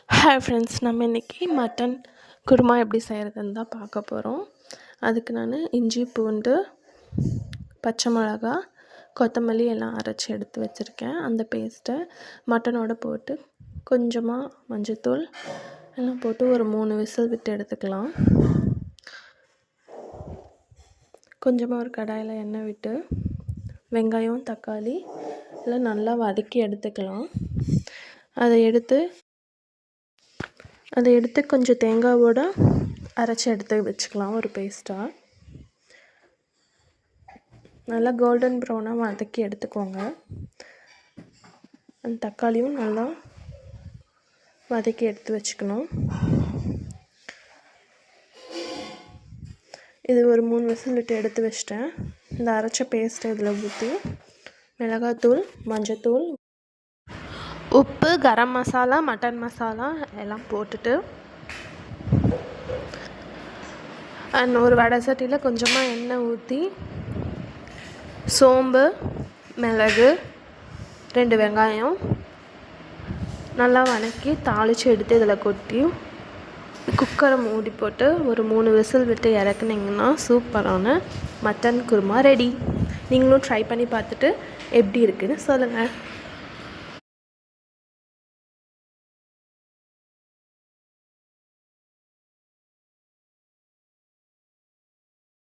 Hi friends, நம்ம இன்றைக்கி mutton kurma எப்படி செய்கிறதுன்னு தான் பார்க்க போகிறோம். அதுக்கு நான் இஞ்சி, பூண்டு, பச்சை மிளகா, கொத்தமல்லி எல்லாம் அரைச்சி எடுத்து வச்சுருக்கேன். அந்த பேஸ்ட்டை மட்டனோடு போட்டு கொஞ்சமாக மஞ்சத்தூள் எல்லாம் போட்டு ஒரு 3 விசில் விட்டு எடுத்துக்கலாம். கொஞ்சமாக ஒரு கடாயில் எண்ணெய் விட்டு வெங்காயம், தக்காளி எல்லாம் நல்லா வதக்கி எடுத்துக்கலாம். அதை எடுத்து கொஞ்சம் தேங்காவோடு அரைச்சி எடுத்து வச்சுக்கலாம் ஒரு பேஸ்ட்டாக. நல்லா கோல்டன் ப்ரௌனாக வதக்கி எடுத்துக்கோங்க. அந்த தக்காளியும் நல்லா வதக்கி எடுத்து வச்சுக்கணும். இது ஒரு 3 விசில் விட்டு எடுத்து வச்சிட்டேன். இந்த அரைச்ச பேஸ்ட்டை இதில் ஊற்றி மிளகாத்தூள், மஞ்சத்தூள், உப்பு, கரம் மசாலா, மட்டன் மசாலா எல்லாம் போட்டுட்டு ஒரு வடை சட்டியில் கொஞ்சமாக எண்ணெய் ஊற்றி சோம்பு, மிளகு, 2 வெங்காயம் நல்லா வதக்கி தாளித்து எடுத்து இதில் கொட்டி குக்கரை மூடி போட்டு ஒரு 3 விசில் விட்டு இறக்குனிங்கன்னா சூப்பரான மட்டன் குருமா ரெடி. நீங்களும் ட்ரை பண்ணி பார்த்துட்டு எப்படி இருக்குதுன்னு சொல்லுங்கள்.